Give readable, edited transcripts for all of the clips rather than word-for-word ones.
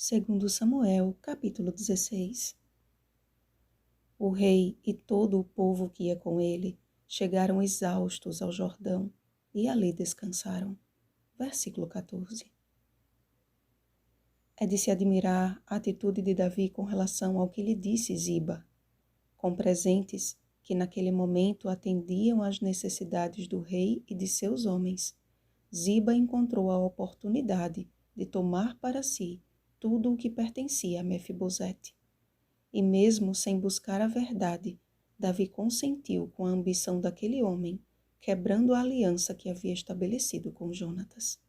Segundo Samuel, capítulo 16. O rei e todo o povo que ia com ele chegaram exaustos ao Jordão e ali descansaram. Versículo 14. É de se admirar a atitude de Davi com relação ao que lhe disse Ziba, com presentes que naquele momento atendiam às necessidades do rei e de seus homens. Ziba encontrou a oportunidade de tomar para si tudo o que pertencia a Mefibosete. E mesmo sem buscar a verdade, Davi consentiu com a ambição daquele homem, quebrando a aliança que havia estabelecido com Jonatas.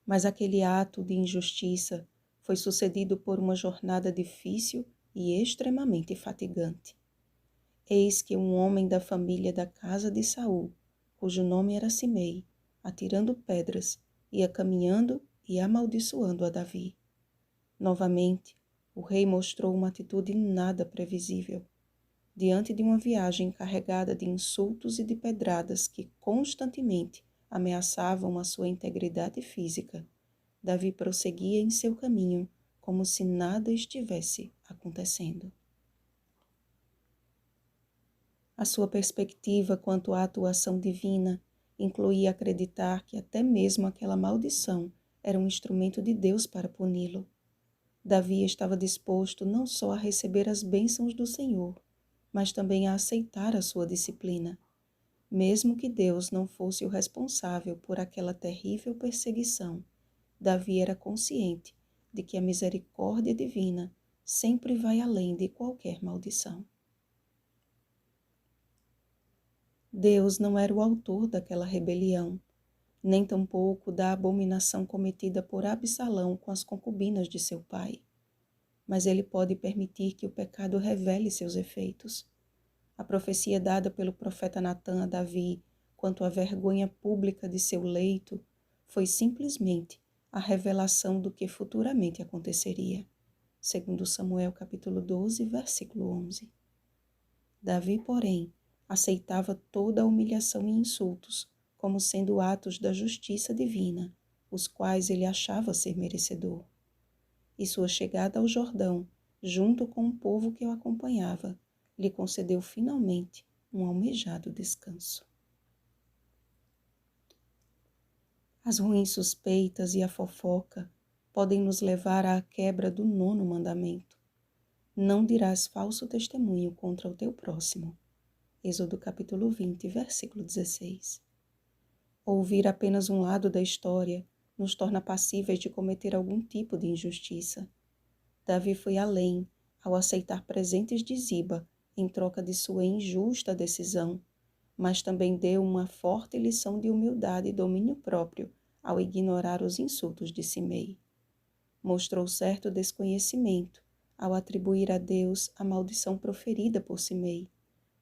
Mas aquele ato de injustiça foi sucedido por uma jornada difícil e extremamente fatigante. Eis que um homem da família da casa de Saul, cujo nome era Simei, atirando pedras, ia caminhando e amaldiçoando a Davi. Novamente, o rei mostrou uma atitude nada previsível. Diante de uma viagem carregada de insultos e de pedradas que constantemente ameaçavam a sua integridade física, Davi prosseguia em seu caminho como se nada estivesse acontecendo. A sua perspectiva quanto à atuação divina incluía acreditar que até mesmo aquela maldição era um instrumento de Deus para puni-lo. Davi estava disposto não só a receber as bênçãos do Senhor, mas também a aceitar a sua disciplina. Mesmo que Deus não fosse o responsável por aquela terrível perseguição, Davi era consciente de que a misericórdia divina sempre vai além de qualquer maldição. Deus não era o autor daquela rebelião, nem tampouco da abominação cometida por Absalão com as concubinas de seu pai. Mas ele pode permitir que o pecado revele seus efeitos. A profecia dada pelo profeta Natã a Davi quanto à vergonha pública de seu leito foi simplesmente a revelação do que futuramente aconteceria. Segundo Samuel capítulo 12, versículo 11. Davi, porém, aceitava toda a humilhação e insultos como sendo atos da justiça divina, os quais ele achava ser merecedor. E sua chegada ao Jordão, junto com o povo que o acompanhava, lhe concedeu finalmente um almejado descanso. As ruins suspeitas e a fofoca podem nos levar à quebra do 9º mandamento. Não dirás falso testemunho contra o teu próximo. Êxodo capítulo 20, versículo 16. Ouvir apenas um lado da história nos torna passíveis de cometer algum tipo de injustiça. Davi foi além ao aceitar presentes de Ziba em troca de sua injusta decisão, mas também deu uma forte lição de humildade e domínio próprio ao ignorar os insultos de Simei. Mostrou certo desconhecimento ao atribuir a Deus a maldição proferida por Simei,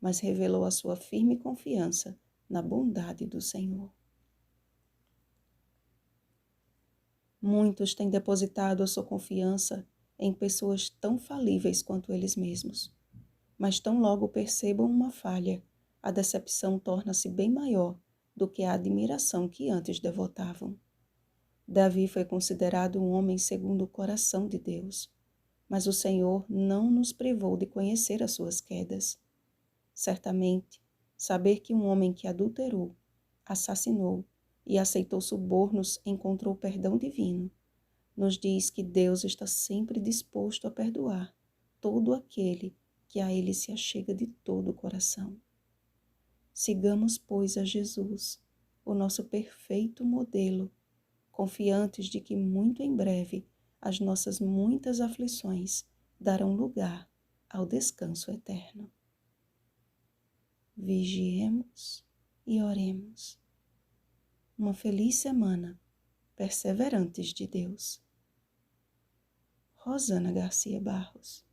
mas revelou a sua firme confiança na bondade do Senhor. Muitos têm depositado a sua confiança em pessoas tão falíveis quanto eles mesmos, mas tão logo percebam uma falha, a decepção torna-se bem maior do que a admiração que antes devotavam. Davi foi considerado um homem segundo o coração de Deus, mas o Senhor não nos privou de conhecer as suas quedas. Certamente, saber que um homem que adulterou, assassinou e aceitou subornos encontrou perdão divino, nos diz que Deus está sempre disposto a perdoar todo aquele que a Ele se achega de todo o coração. Sigamos, pois, a Jesus, o nosso perfeito modelo, confiantes de que muito em breve as nossas muitas aflições darão lugar ao descanso eterno. Vigiemos e oremos. Uma feliz semana, perseverantes de Deus. Rosana Garcia Barros.